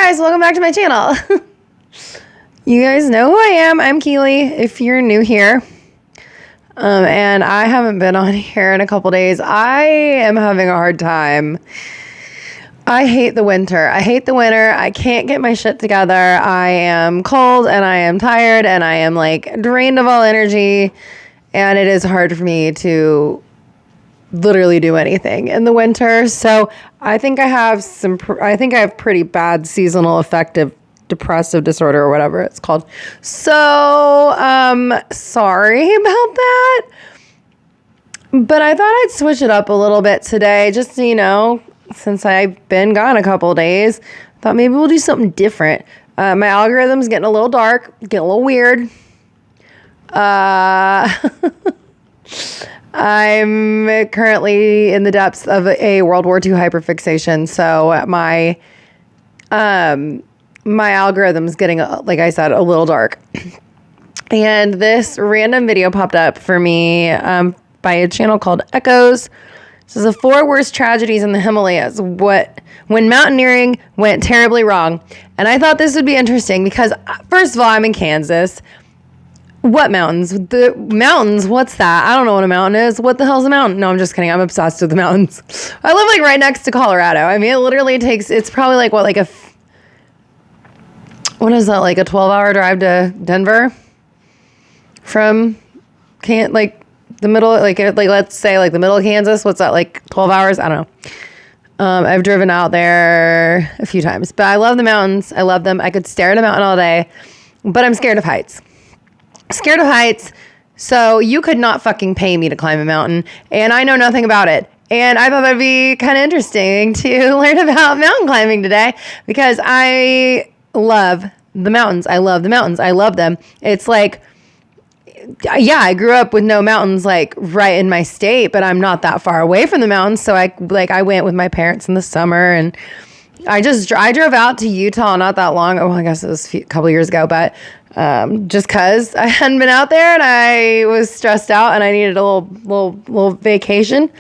guys, welcome back to my channel. You guys know who I am. I'm Keely, if you're new here. And I haven't been on here in a couple days. I am having a hard time. I hate the winter. I can't get my shit together. I am cold and I am tired and I am like drained of all energy. And it is hard for me to literally do anything in the winter. So I think I have pretty bad seasonal affective depressive disorder or whatever it's called. So, sorry about that. But I thought I'd switch it up a little bit today, just so you know, since I've been gone a couple days. I thought maybe we'll do something different. My algorithm's getting a little dark, getting a little weird. I'm currently in the depths of a World War II hyperfixation, so my algorithm's getting, like I said, a little dark. And this random video popped up for me by a channel called Echoes. This is the 4 worst tragedies in the Himalayas. When mountaineering went terribly wrong. And I thought this would be interesting because, first of all, I'm in Kansas. What mountains? The mountains? What's that? I don't know what a mountain is. What the hell's a mountain? No, I'm just kidding. I'm obsessed with the mountains. I live like right next to Colorado. I mean, it literally takes, it's probably like what is that? Like a 12-hour drive to Denver from the middle, let's say like the middle of Kansas. What's that? Like 12 hours? I don't know. I've driven out there a few times, but I love the mountains. I love them. I could stare at a mountain all day, but I'm scared of heights. So you could not fucking pay me to climb a mountain, and I know nothing about it. And I thought that'd be kind of interesting to learn about mountain climbing today because I love the mountains. I love them. It's like, yeah, I grew up with no mountains like right in my state, but I'm not that far away from the mountains. So I went with my parents in the summer, and I drove out to Utah not that long. Well, I guess it was a couple years ago, but just because I hadn't been out there and I was stressed out and I needed a little vacation.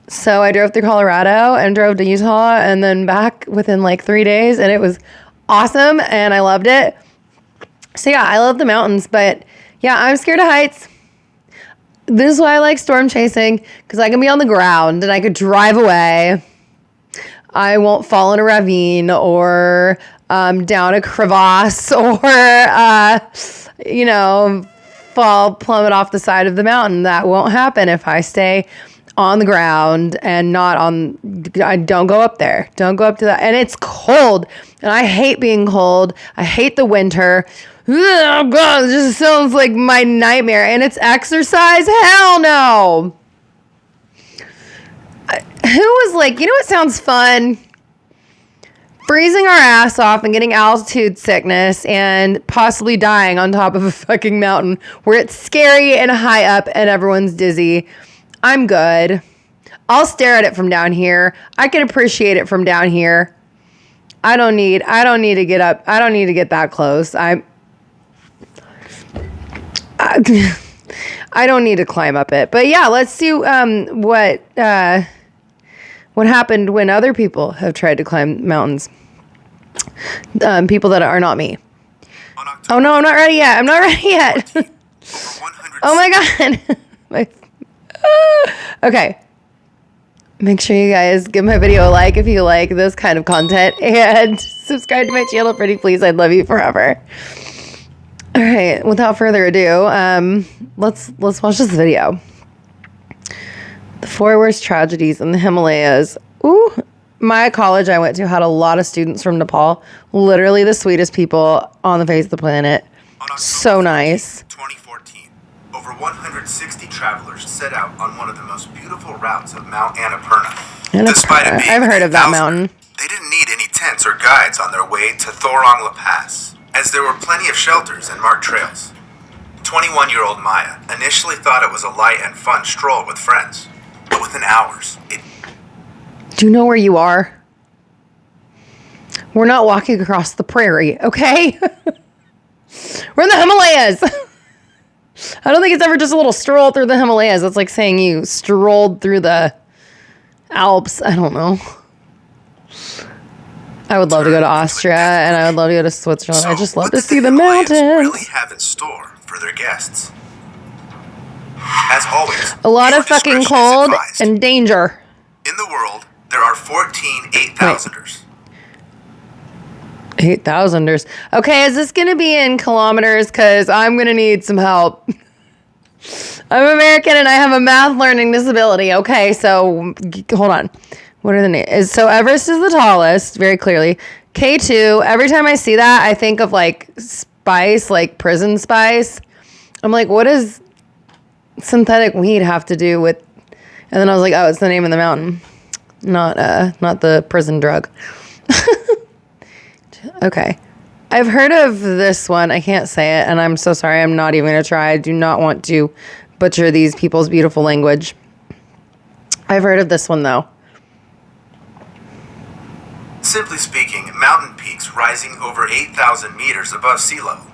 So I drove through Colorado and drove to Utah and then back within like 3 days, and it was awesome and I loved it. So yeah, I love the mountains, but yeah, I'm scared of heights. This is why I like storm chasing, because I can be on the ground and I could drive away. I won't fall in a ravine or down a crevasse or, plummet off the side of the mountain. That won't happen if I stay on the ground and I don't go up there. Don't go up to that. And it's cold. And I hate being cold. I hate the winter. Oh, God, it just sounds like my nightmare. And it's exercise? Hell no. Who was like, it sounds fun? Freezing our ass off and getting altitude sickness and possibly dying on top of a fucking mountain where it's scary and high up and everyone's dizzy. I'm good. I'll stare at it from down here. I can appreciate it from down here. I don't need to get up. I don't need to get that close. I don't need to climb up it. But yeah, let's see what happened when other people have tried to climb mountains. People that are not me. Oh no, I'm not ready yet. Oh my God. Okay. Make sure you guys give my video a like if you like this kind of content, and subscribe to my channel, pretty please. I'd love you forever. All right, without further ado, let's watch this video. The 4 worst tragedies in the Himalayas. Ooh, my college I went to had a lot of students from Nepal. Literally the sweetest people on the face of the planet. So nice. 2014, over 160 travelers set out on one of the most beautiful routes of Mount Annapurna. Despite it being I've heard of that mountain. They didn't need any tents or guides on their way to Thorong La Pass, as there were plenty of shelters and marked trails. 21-year-old Maya initially thought it was a light and fun stroll with friends, but within hours, Do you know where you are? We're not walking across the prairie, okay? We're in the Himalayas. I don't think it's ever just a little stroll through the Himalayas. It's like saying you strolled through the Alps. I don't know. I would love to go to Austria, and I would love to go to Switzerland. I just love what to did see the Himalayas mountains. really have in store for their guests? As always, A lot viewer of fucking discretion is cold advised. and danger. In the world, there are 14 8,000ers. 8,000ers. Okay, is this going to be in kilometers? Because I'm going to need some help. I'm American and I have a math learning disability. Okay, so hold on. What are the names? So Everest is the tallest, very clearly. K2, every time I see that, I think of like spice, like prison spice. I'm like, what does synthetic weed have to do with... And then I was like, oh, it's the name of the mountain. Not the prison drug. Okay. I've heard of this one. I can't say it, and I'm so sorry. I'm not even going to try. I do not want to butcher these people's beautiful language. I've heard of this one, though. Simply speaking, mountain peaks rising over 8,000 meters above sea level.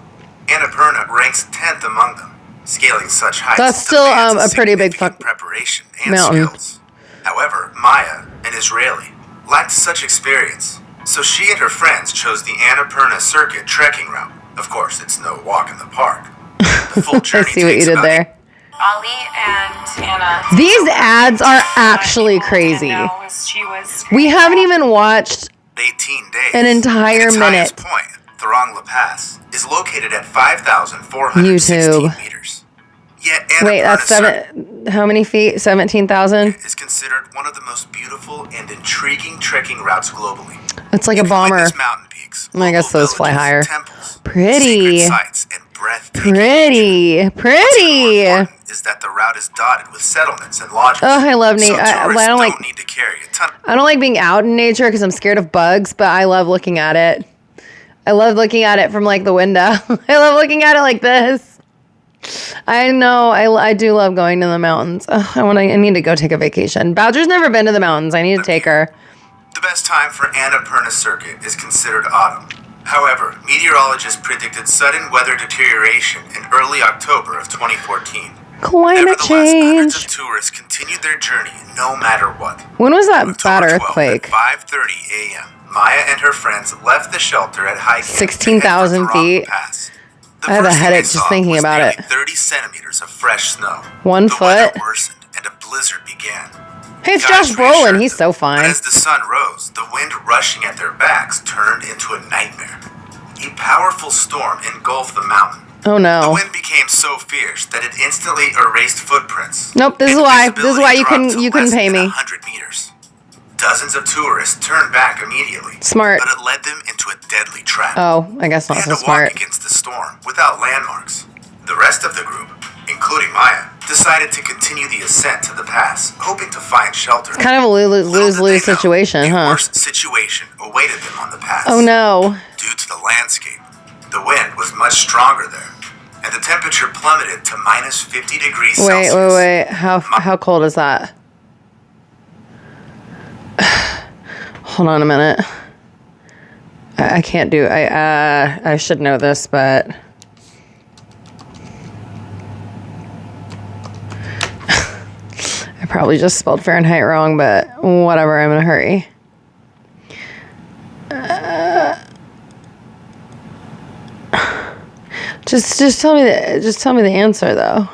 Annapurna ranks 10th among them. Scaling such heights That's still demands a pretty big significant preparation and mountain. skills. However, Maya, an Israeli, lacked such experience, so she and her friends chose the Annapurna Circuit trekking route. Of course, it's no walk in the park. The full I journey see what you takes did about there. Ali and Anna. These ads are actually crazy. We haven't even watched 18 days. an entire Its minute. highest point, Thorong La Pass, is located at 5,416 YouTube. meters. Yet Wait, Annapurna that's Circuit how many feet? 17,000? is considered one of the most beautiful and intriguing trekking routes globally. It's like a You can bomber. witness mountain peaks, I guess local those fly villages, higher. temples, Pretty. secret sites, and breathtaking Pretty. What's Pretty. more important is that the route is dotted with settlements and lodges. Oh, I love so nature. I tourists don't like... need to carry a ton. I don't like being out in nature because I'm scared of bugs, but I love looking at it. I love looking at it from like the window. I love looking at it like this. I know. I do love going to the mountains. Ugh, I need to go take a vacation. Badger's never been to the mountains. I need to take her. The best time for Annapurna Circuit is considered autumn. However, meteorologists predicted sudden weather deterioration in early October of 2014. Climate Nevertheless, hundreds change. of tourists continued their journey no matter what. When was that October bad 12th earthquake? At 5:30 a.m., Maya and her friends left the shelter at high camp 16,000 and headed for Thorong feet. Pass. The I have a first thing headache they just saw thinking was about nearly it. 30 centimeters of fresh snow. 1 The weather foot. worsened and a blizzard began. Hey, it's Guides Josh reassured Brolin. He's them, so fine. But as the sun rose, the wind rushing at their backs turned into a nightmare. A powerful storm engulfed the mountain. Oh The no. wind became so fierce that it instantly erased footprints. Nope, this is and why visibility you dropped to couldn't less pay than me. 100 meters. Dozens of tourists turned back immediately. Smart. But it led them into a deadly trap. Oh, I guess They not had so to smart. walk against the storm without landmarks. The rest of the group, including Maya, decided to continue the ascent to the pass, hoping to find shelter. Kind of a Little did lose-lose they know, situation, a huh? worse situation awaited them on the pass. Oh no. Due to the landscape, the wind was much stronger there, and the temperature plummeted to minus 50 degrees Wait, Celsius. wait. How cold is that? Hold on a minute. I can't do. I should know this, but I probably just spelled Fahrenheit wrong. But whatever. I'm in a hurry. Just tell me the answer though.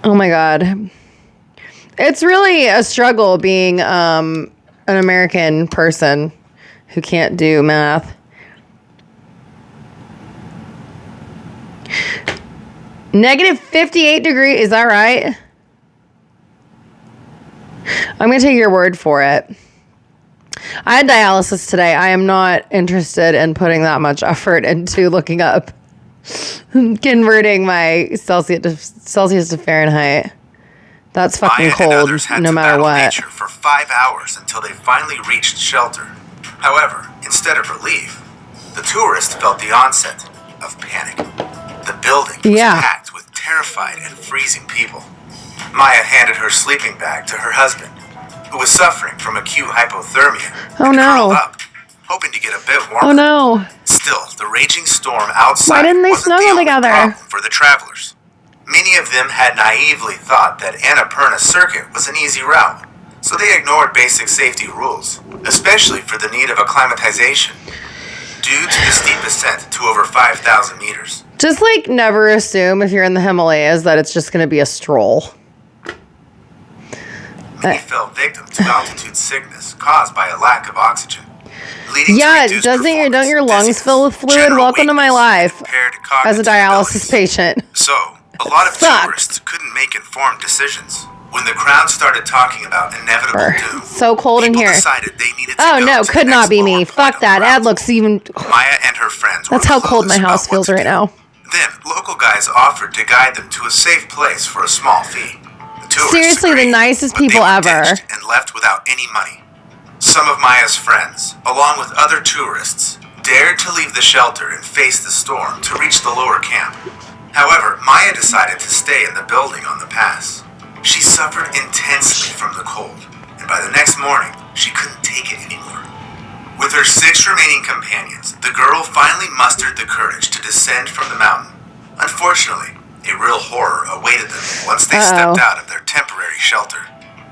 Oh my god. It's really a struggle being an American person who can't do math. Negative 58 degrees, is that right? I'm going to take your word for it. I had dialysis today. I am not interested in putting that much effort into looking up converting my Celsius to Fahrenheit. That's fucking Maya and cold, others had no to matter battle what. nature for 5 hours until they finally reached shelter. However, instead of relief, the tourists felt the onset of panic. The building was packed with terrified and freezing people. Maya handed her sleeping bag to her husband, who was suffering from acute hypothermia. Oh, and no. curled up, hoping to get a bit warmer. Oh no. Still, the raging storm outside Why didn't they wasn't the snuggle only together? problem for the travelers. Many of them had naively thought that Annapurna Circuit was an easy route, so they ignored basic safety rules, especially for the need of acclimatization, due to the steep ascent to over 5,000 meters. Just like never assume if you're in the Himalayas that it's just going to be a stroll. Many fell victim to altitude sickness caused by a lack of oxygen, leading to reduced don't your lungs dizziness, fill with fluid? general Welcome to my weakness, life impaired as a cognitive dialysis abilities. patient. So, a lot of Fuck. tourists couldn't make informed decisions. When the crowd started talking about inevitable doom, So cold in people here. decided they needed to Oh go no, to could the not next be lower me. point Fuck on the that. route. Ad looks even. Maya and her friends That's were how cold my clueless house about what feels to right do. now. Then, local guys offered to guide them to a safe place for a small fee. The tourists Seriously, the agreed, nicest but they people were ever. ditched and left without any money. Some of Maya's friends, along with other tourists, dared to leave the shelter and face the storm to reach the lower camp. However, Maya decided to stay in the building on the pass. She suffered intensely from the cold, and by the next morning, she couldn't take it anymore. With her 6 remaining companions, the girl finally mustered the courage to descend from the mountain. Unfortunately, a real horror awaited them once they stepped out of their temporary shelter.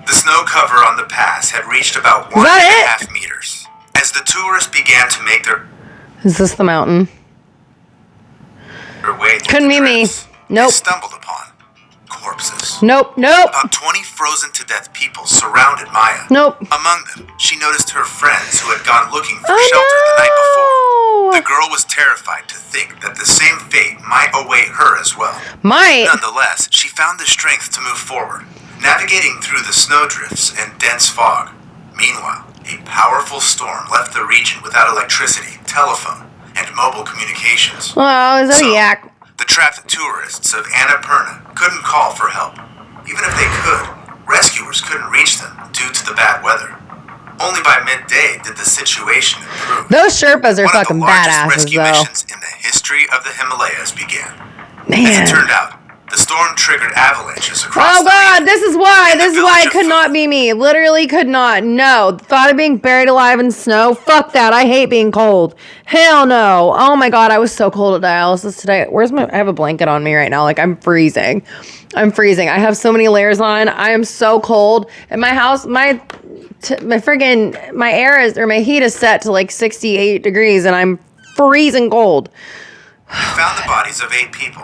The snow cover on the pass had reached about 1.5 meters. As the tourists began to make their Is this the mountain? way through Couldn't the be me. drifts, Nope. they stumbled upon corpses. Nope. About 20 frozen to death people surrounded Maya. Nope. Among them, she noticed her friends who had gone looking for Oh, shelter the night before. no. The girl was terrified to think that the same fate might await her as well. Might. Nonetheless, she found the strength to move forward, navigating through the snowdrifts and dense fog. Meanwhile, a powerful storm left the region without electricity, telephone, and mobile communications. Oh, is that a So, yak? the trapped tourists of Annapurna couldn't call for help. Even if they could, rescuers couldn't reach them due to the bad weather. Only by midday did the situation improve. Those Sherpas are One of the fucking largest badasses, rescue though. missions in the history of the Himalayas began. As Man. it turned out, the storm triggered avalanches across Oh the god, region. this is why. And the This is why village it of could not Fu- be me. Literally could not. No. The thought of being buried alive in snow. Fuck that. I hate being cold. Hell no. Oh my god, I was so cold at dialysis today. I have a blanket on me right now. Like I'm freezing. I have so many layers on. I am so cold. And my house, my heat is set to like 68 degrees and I'm freezing cold. They found the bodies of 8 people,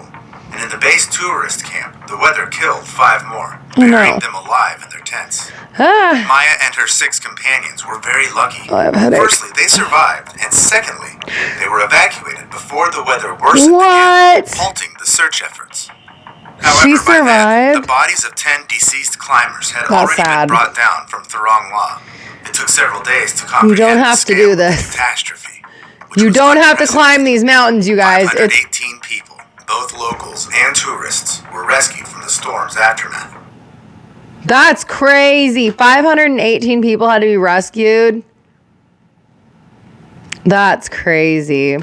and in the base tourist camp, the weather killed 5 more, burying them alive in their tents. Maya and her 6 companions were very lucky. I have a headache. Firstly, they survived, and secondly, they were evacuated before the weather worsened What? again, halting the search efforts. However, She by then, survived? the bodies of 10 deceased climbers had That's already sad. been brought down from Thorong La. It took several days to comprehend You don't the have to scale do of the this. catastrophe, which You was don't have to unprecedented. climb these mountains, you guys. It's 518 people, both locals and tourists, were rescued from the storm's aftermath. That's crazy. 518 people had to be rescued. That's crazy.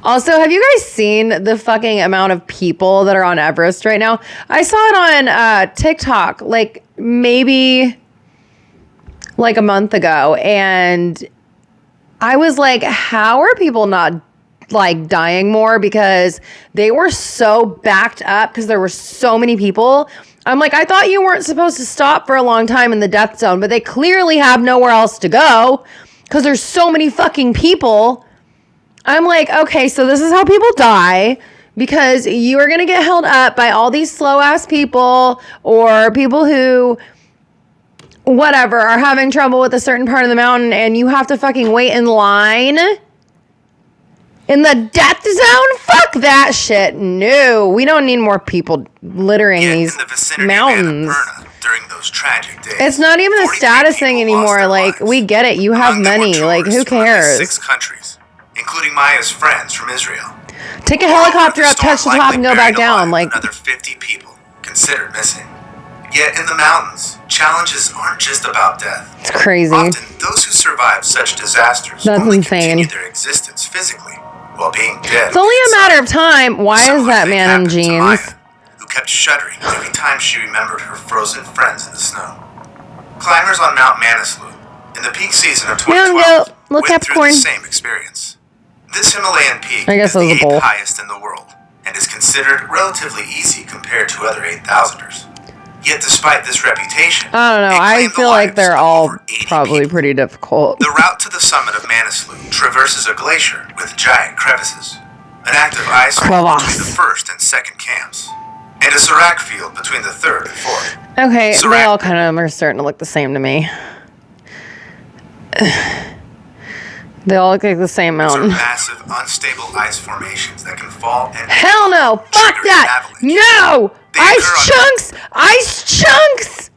Also, have you guys seen the fucking amount of people that are on Everest right now? I saw it on TikTok, like maybe like a month ago, and I was like, how are people not like dying more? Because they were so backed up because there were so many people. I'm like, I thought you weren't supposed to stop for a long time in the death zone, but they clearly have nowhere else to go because there's so many fucking people. I'm like, okay, so this is how people die because you are going to get held up by all these slow ass people or people who whatever are having trouble with a certain part of the mountain and you have to fucking wait in line in the death zone. Fuck that shit. No, we don't need more people littering Yet, these in the vicinity mountains. of Annapurna during those tragic days, It's not even a 43 status thing people lost anymore. their Like, lives. we get it. You have Among them were money. Like, who tourists from at least cares? 6 countries, including Maya's friends from Israel. Take a Moreover, helicopter the up, touch the storm top, and go likely back buried down. alive Like, another 50 people considered missing. Yet in the mountains, challenges aren't just about death. it's crazy. Often, those who survive such disasters That's only insane. continue their existence physically, while being dead. It's only a matter of time. Why is that man in jeans? Maya, who kept shuddering every time she remembered her frozen friends in the snow. Climbers on Mount Manaslu in the peak season of 2012 Look, went through Capricorn. the same experience. This Himalayan peak I guess is it the was a bowl. 8th highest in the world and is considered relatively easy compared to other 8,000ers. Yet despite this reputation, I don't know. it I claimed the feel like lives they're of all over 80 probably people. pretty difficult. The route to the summit of Manaslu traverses a glacier with giant crevices, an active ice fall between the first and second camps, and a serac field between the third and fourth. Okay, they Serac- all kind of are starting to look the same to me. They all look like the same These are mountain. massive, unstable ice formations that can fall and Hell no! Fuck trigger that! an avalanche. No! They Ice occur on- chunks! Ice chunks!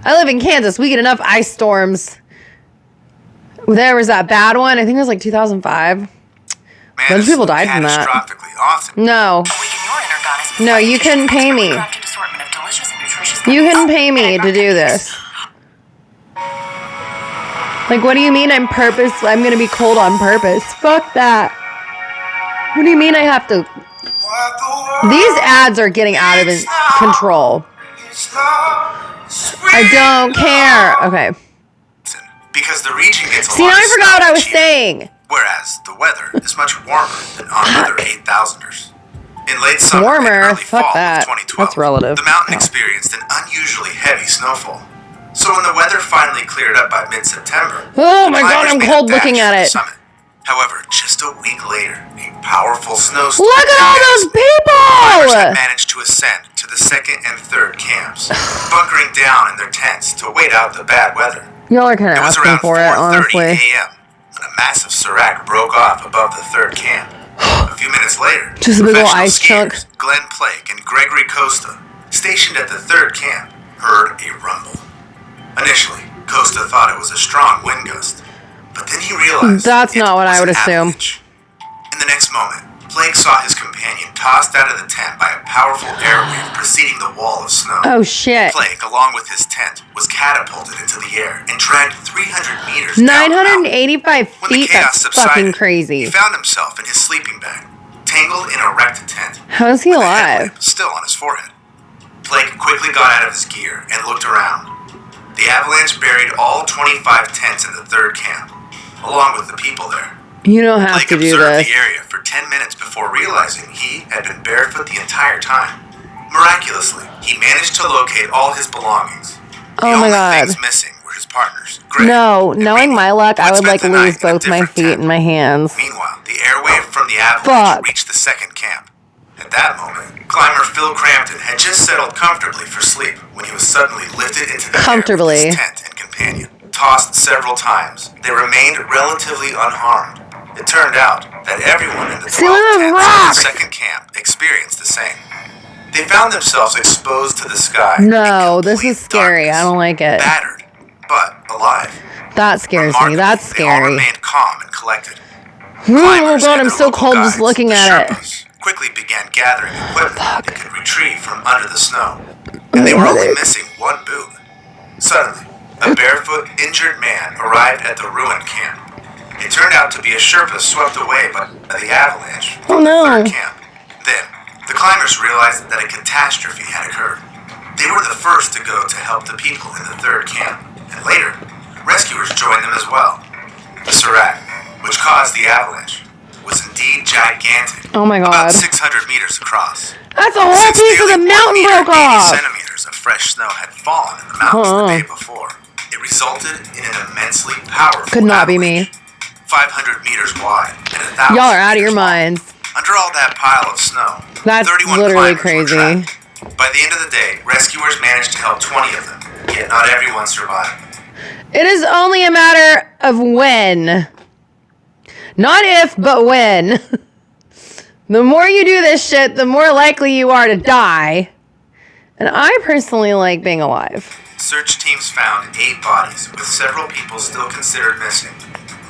I live in Kansas. We get enough ice storms. There was that bad one. I think it was like 2005. Bunch of people died from that. Catastrophically often. No. Awaken your inner goddess with No, you couldn't pay me. crafted assortment of delicious and nutritious You gummies. couldn't pay me to do this. Like, what do you mean I'm gonna be cold on purpose? Fuck that. What do you mean I have to? These ads are getting out of control. I don't care. Okay. Because the region gets a See, lot now of I forgot what I snow was each year, saying. Whereas the weather is much warmer than on other 8,000ers. In late summer Warmer? and early Fuck fall that. of 2012, That's relative. the mountain Oh. experienced an unusually heavy snowfall. So when the weather finally cleared up by mid-September, Oh the my God, climbers I'm made a cold dash looking for at the it. summit. However, just a week later, a powerful snowstorm Look at all those climbers had people! managed to ascend to the second and third camps, bunkering down in their tents to wait out the bad weather. Y'all are kind of It was asking around for it, 4:30 honestly. a.m. when a massive serac broke off above the third camp. A few minutes later, Just a big ol' professional ice chunk. skiers Glenn Plake and Gregory Costa, stationed at the third camp, heard a rumble. Initially, Costa thought it was a strong wind gust, but then he realized That's it not what was I would an assume. avalanche. In the next moment, Plake saw his companion tossed out of the tent by a powerful air wave preceding the wall of snow. Oh shit. Plake, along with his tent, was catapulted into the air and dragged 300 meters down the mountain. 985 When the feet? chaos That's subsided, fucking he crazy. found himself in his sleeping bag, tangled in a wrecked tent. How is he with a alive? headlamp still on his forehead. Plake quickly got out of his gear and looked around. The avalanche buried all 25 tents in the third camp, along with the people there. You don't have Blake to do observed this. the area for 10 minutes before realizing he had been barefoot the entire time. Miraculously, he managed to locate all his belongings. The Oh my only God. things missing were his partners, Greg No, and knowing Mimi, my luck, who I had would spent like the night lose in a both my different feet tent. and my hands. Meanwhile, the airwave from the avalanche Fuck. reached the second camp. At that moment, climber Phil Crampton had just settled comfortably for sleep when he was suddenly lifted into the air Comfortably. with his tent and companion. Tossed several times, they remained relatively unharmed. It turned out that everyone in the 12 See, look at tents those in the rocks! second camp experienced the same. They found themselves exposed to the sky. No, in this complete is scary. I darkness, don't like it. Battered, but alive. That scares me. Remarkably, That's They all scary. remained calm and collected. Oh Climbers God, and I'm their so local cold just guides, looking the at it. Sherpas, quickly began gathering equipment they could retrieve from under the snow, and they were only missing one boot. Suddenly, a barefoot, injured man arrived at the ruined camp. It turned out to be a Sherpa swept away by the avalanche Oh, from no. the third camp. Then, the climbers realized that a catastrophe had occurred. They were the first to go to help the people in the third camp, and later, rescuers joined them as well. The serac, which caused the avalanche, was indeed gigantic. Oh my God. About 600 meters across. That's a whole Since piece of the nearly 1 mountain meter, broke 80 off. centimeters of fresh snow had fallen in the mountains the day before. It resulted in an immensely powerful Could not be me. avalanche, 500 meters wide and 1,000 Y'all are out of your meters long. minds. Under all that pile of snow, That's 31 literally climbers were crazy. trapped. By the end of the day, rescuers managed to help 20 of them, yet not everyone survived. It is only a matter of when. Not if, but when. The more you do this shit, the more likely you are to die. And I personally like being alive. Search teams found 8 bodies, with several people still considered missing.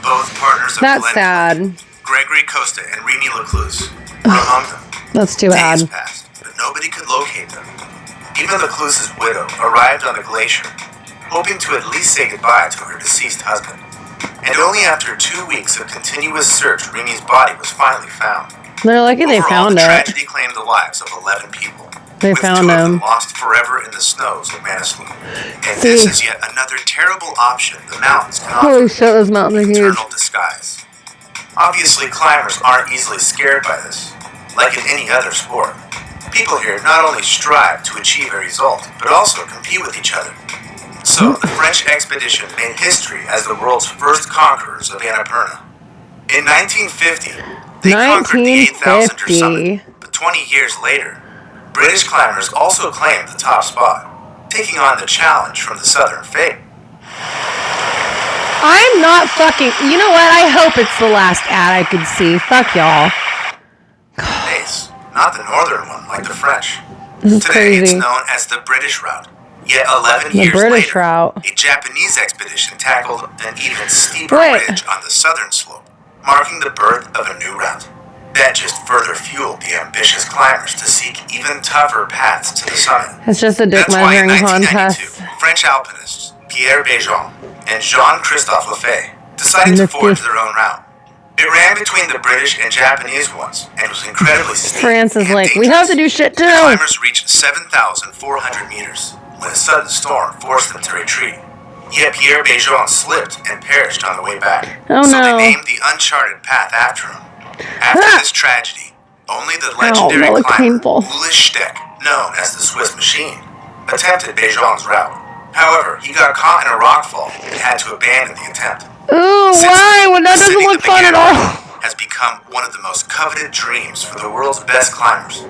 Both partners of That's Glenn sad. Gregory Costa and Remy Lecluse were among them. That's too Days bad. passed, but nobody could locate them. Even Lecluse's widow arrived on the glacier, hoping to at least say goodbye to her deceased husband. And only after 2 weeks of continuous search, Remy's body was finally found. They're lucky they Overall, found the it. tragedy claimed the lives of 11 people. They with found 2 of them him. lost forever in the snows of Manaslu. And See. this is yet another terrible option the mountains can offer. Holy shit, those mountains are huge. Eternal disguise. Obviously, climbers aren't easily scared by this, like in any other sport. People here not only strive to achieve a result, but also compete with each other. So, the French expedition made history as the world's first conquerors of Annapurna. In 1950, they conquered the 8,000er summit, but 20 years later, British climbers also claimed the top spot, taking on the challenge from the Southern Fate. I'm not fucking... You know what? I hope it's the last ad I could see. Fuck y'all. Base, not the northern one like the French. This is Today crazy. it's known as the British route. Yet 11 The years British later, route. a Japanese expedition tackled an even steeper Wait. ridge on the southern slope, marking the birth of a new route. That just further fueled the ambitious climbers to seek even tougher paths to the summit. It's just a dick That's why in measuring 1992, contest. French alpinists Pierre Béjon and Jean-Christophe Lefebvre decided to forge their own route. It ran between the British and Japanese ones and was incredibly steep. France is and like, we dangerous. have to do shit too. The climbers reached 7,400 meters when a sudden storm forced them to retreat. Yet Pierre Béjon slipped and perished on the way back. Oh, so no. they named the uncharted path after him. After this tragedy, only the legendary that looked climber painful. Ulle Steck, known as the Swiss Machine, attempted Béjon's route. However, he got caught in a rockfall and had to abandon the attempt. Ooh, Since why? then, Well, that doesn't ascending look the fun at Began all. Route has become one of the most coveted dreams for the world's best climbers.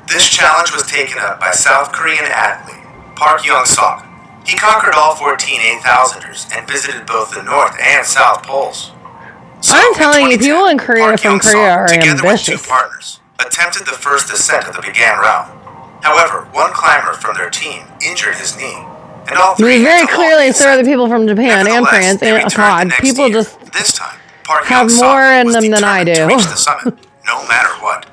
This challenge was taken up by South Korean athlete Park Young-sok. He conquered all 14 8,000ers and visited both the North and South Poles. So, I'm telling you, in 2010, people in Korea Park from Young-sok, Korea are together with two ambitious. partners, attempted the first ascent of the Began Route. However, one climber from their team injured his knee, and all You three very had to halt clearly the there are the ascent. people from Japan and Nevertheless, France they and returned the God. next People year. just This time, Park have Young-sok more in was them than I determined to do. reach the summit, no matter what.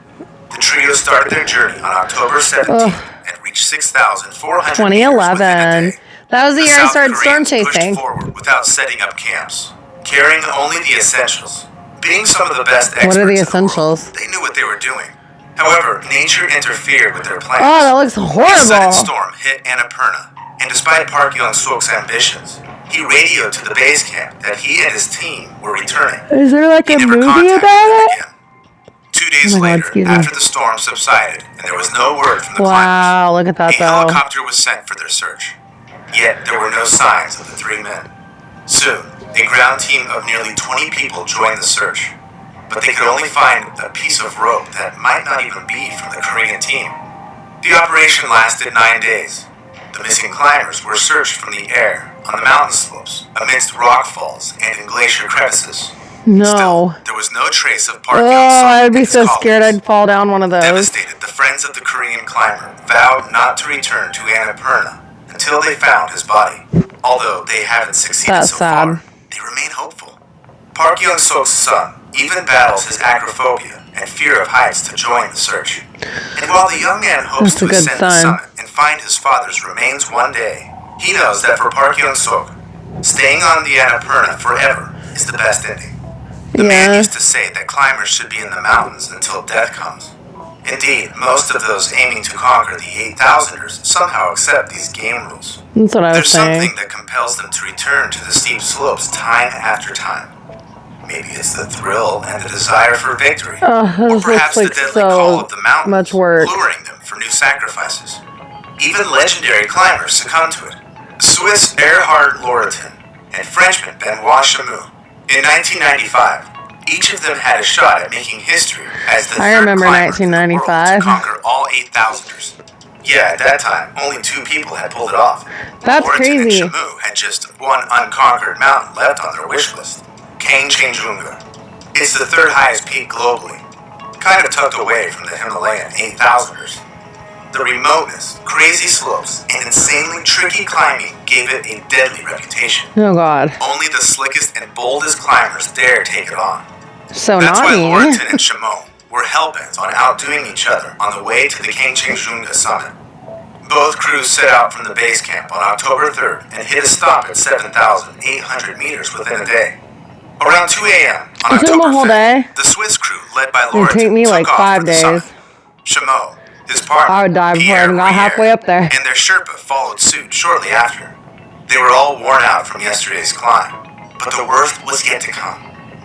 The trio started their journey on October 17th and reached 6,400 meters within a 2011. day. That was the year I South started storm Koreans pushed chasing. forward without setting up camps, carrying only the essentials. Being some of the best experts What are the in the world, essentials? they knew what they were doing. However, nature interfered with their plans. Oh, that looks A sudden horrible. storm hit Annapurna, and despite Park Young-sok's ambitions, he radioed to the base camp that he and his team were returning. Is there like He a never movie contacted about them it? again. 2 days Oh my God, later, excuse me. after the storm subsided and there was no word from the Wow, look at climbers, that a though. helicopter was sent for their search. Yet there were no signs of the three men. Soon, a ground team of nearly 20 people joined the search, but they could only find a piece of rope that might not even be from the Korean team. The operation lasted 9 days. The missing climbers were searched from the air, on the mountain slopes, amidst rock falls and in glacier crevices. No. Still, there was no trace of Park Oh, Young-sok I'd be and his so colleagues. scared I'd fall down one of those. Devastated, the friends of the Korean climber vowed not to return to Annapurna until they found his body. Although they haven't succeeded That's so sad. far, they remain hopeful. Park Young-sok's son even battles his acrophobia and fear of heights to join the search. And while the young man hopes That's a to good ascend the son. summit and find his father's remains one day, he knows that for Park Young-sok, staying on the Annapurna forever is the best ending. The man Yeah. used to say that climbers should be in the mountains until death comes. Indeed, most of those aiming to conquer the 8,000ers somehow accept these game rules. That's what I was There's saying. something that compels them to return to the steep slopes time after time. Maybe it's the thrill and the desire for victory, Oh, or this perhaps looks the like deadly so call of the mountains, much work. luring them for new sacrifices. Even legendary climbers succumb to it. Swiss Erhard Lauritzen and Frenchman Benoit Chamoux. In 1995, each of them had a shot at making history as the I third remember climber in the world 1995. to conquer all 8,000ers. Yeah, at that time, only 2 people had pulled it off. That's Lauritzen crazy. and Chamoux had just one unconquered mountain left on their wish list, Kanchenjunga. It's the third highest peak globally, kind of tucked away from the Himalayan 8,000ers. The remoteness, crazy slopes, and insanely tricky climbing gave it a deadly reputation. Oh God. Only the slickest and boldest climbers dare take it on. So That's not why me. Lauritzen and Chamoux were hellbent on outdoing each other on the way to the Kanchenjunga summit. Both crews set out from the base camp on October 3rd and hit a stop at 7,800 meters within a day. Around 2 a.m. on It took them October a whole 5th, day. the Swiss crew, led by It would Lauritzen, take me took like off 5 for the days. summit. Chameau, his partner, I would die before I Pierre even got halfway Rier, up there. and their Sherpa followed suit shortly after. They were all worn out from yesterday's climb, but the worst was yet to come.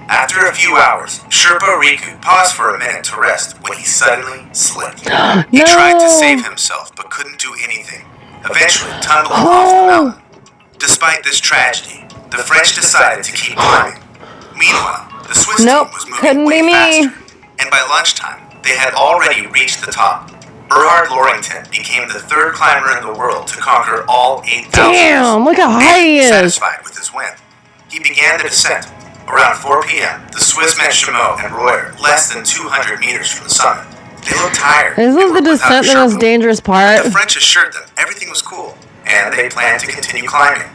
After a few hours, Sherpa Riku paused for a minute to rest when he suddenly slipped. He tried to save himself but couldn't do anything, eventually tumbling off the mountain. Despite this tragedy, the French decided to keep climbing. Meanwhile, the Swiss team was moving way faster, and by lunchtime, they had already reached the top. Erhard Lorington became the third climber in the world to conquer all 8,000. Damn, look how high he is. Satisfied with his win, he began the descent. Around 4 p.m., the Swiss met Chameau and Royer less than 200 meters from the summit. They looked tired. Isn't the descent the most dangerous part? The French assured them everything was cool, and they planned to continue climbing.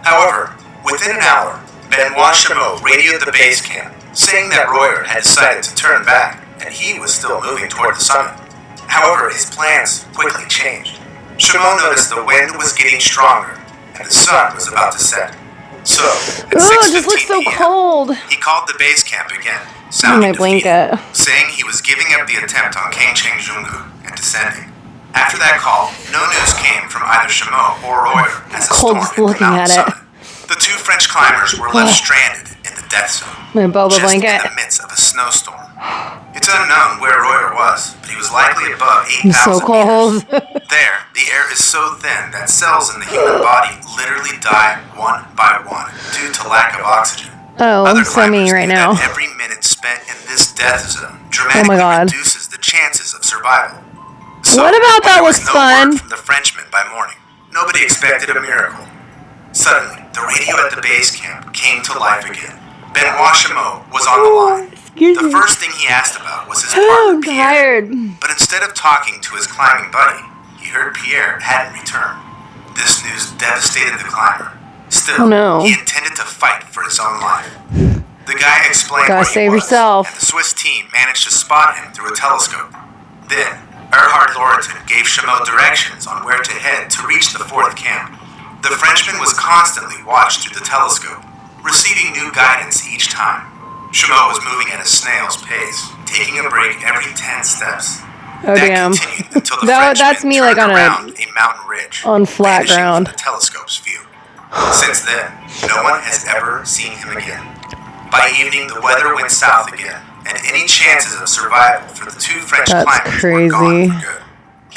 However, within an hour, Benoit Chameau radioed the base camp, saying that Royer had decided to turn back, and he was still moving toward the summit. However, his plans quickly changed. Chameau noticed the wind was getting stronger, and the sun was about to set. So, at 6:15 it just looks so p.m., cold. he called the base camp again, Oh, sounding my blanket. defeated, saying he was giving up the attempt on Kangcheng-Jungu and descending. After that call, no news came from either Chameau or Royer as a storm Cold hit the looking mountain at it. summit. The two French climbers were left stranded in the death zone, My boba just blanket. in the midst of a snowstorm. It's unknown where Royer was, but he was likely above 8,000 So cold. meters. There, the air is so thin that cells in the human body literally die one by one due to lack of oxygen. Oh, Other so me climbers right knew now. that every minute spent in this death zone Oh dramatically my God. reduces the chances of survival. So, What about that when there was looks no fun? word from the Frenchmen by morning, nobody expected a miracle. Suddenly, the radio at the base camp came to life again. Benoit Chameau was on the line. The first thing he asked about was his partner I'm Pierre. tired. But instead of talking to his climbing buddy, he heard Pierre hadn't returned. This news devastated the climber. Still, Oh, no. he intended to fight for his own life. The guy explained Gotta where he save was, yourself. and the Swiss team managed to spot him through a telescope. Then, Erhard Lorington gave Chameau directions on where to head to reach the fourth camp. The Frenchman was constantly watched through the telescope, receiving new guidance each time. Chameau was moving at a snail's pace, taking a break every 10 steps. Oh, That damn. continued until the That's Frenchman me, like, turned on a- around a mountain ridge, on flat vanishing ground. from the telescope's view. Since then, no one has ever seen him again. By evening, the weather went south again, and any chances of survival for the two French That's climbers were gone crazy. for good.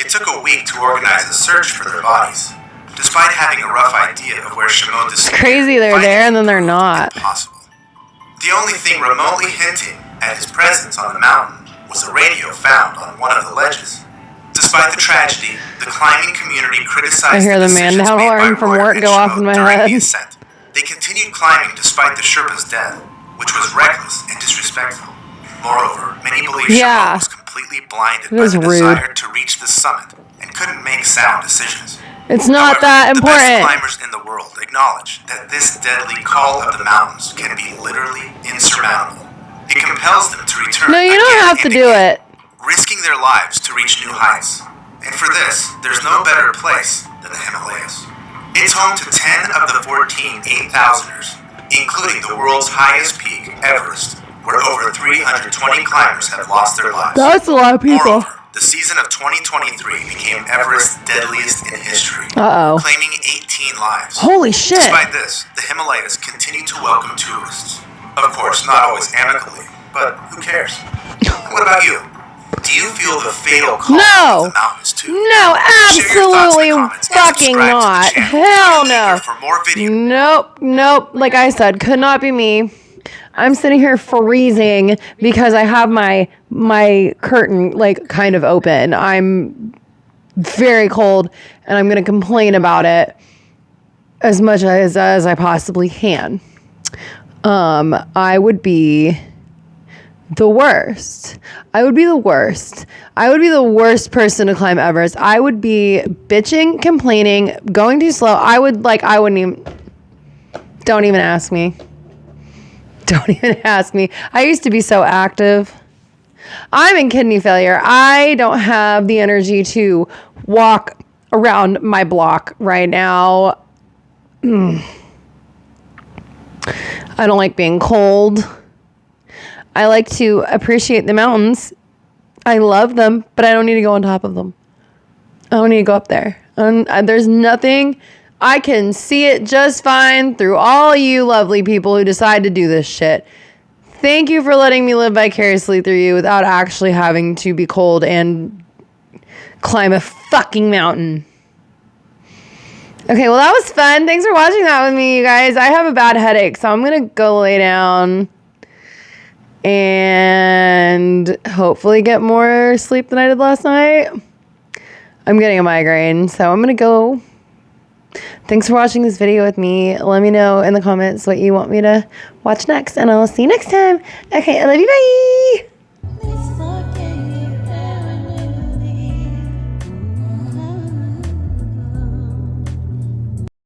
It took a week to organize a search for their bodies. Despite having a rough idea of where Chameau disappeared, Crazy they're finding there and then him they're proved not. impossible. The only thing remotely hinting at his presence on the mountain was a radio found on one of the ledges. Despite the tragedy, the climbing community criticized I hear the decisions man down made by alarm from Royer work and go off Chameau in my during head. the ascent. They continued climbing despite the Sherpa's death, which was reckless and disrespectful. Moreover, many believe Yeah. Chameau was completely blinded It by was the rude. desire to reach the summit and couldn't make sound decisions. It's not However, that the best important. climbers in the world acknowledge that this deadly call of the mountains can be literally insurmountable. It compels them to return No, you again don't have to and do again, it. risking their lives to reach new heights. And for this, there's no better place than the Himalayas. It's home to 10 of the 14 8,000ers, including the world's highest peak, Everest, where over 320 climbers have lost their lives. That's a lot of people. Moreover, the season of 2023 became Everest's deadliest in history, Uh-oh. claiming 18 lives. Holy shit. Despite this, the Himalayas continue to welcome tourists. Of course, not always amicably, but who cares? What about you? Do you feel the fatal call No. of the mountains too? No, Share your thoughts in absolutely the comments and fucking subscribe to the not. channel. Hell We're eager no. for more videos. Nope. Like I said, could not be me. I'm sitting here freezing because I have my curtain like kind of open. I'm very cold and I'm going to complain about it as much as I possibly can. I would be the worst. I would be the worst. I would be the worst person to climb Everest. I would be bitching, complaining, going too slow. I wouldn't even, don't even ask me. Don't even ask me. I used to be so active. I'm in kidney failure. I don't have the energy to walk around my block right now. I don't like being cold. I like to appreciate the mountains. I love them, but I don't need to go on top of them. I don't need to go up there. There's nothing. I can see it just fine through all you lovely people who decide to do this shit. Thank you for letting me live vicariously through you without actually having to be cold and climb a fucking mountain. Okay, well, that was fun. Thanks for watching that with me, you guys. I have a bad headache, so I'm going to go lay down and hopefully get more sleep than I did last night. I'm getting a migraine, so I'm going to go. Thanks for watching this video with me. Let me know in the comments what you want me to watch next, and I'll see you next time. Okay, I love you. Bye.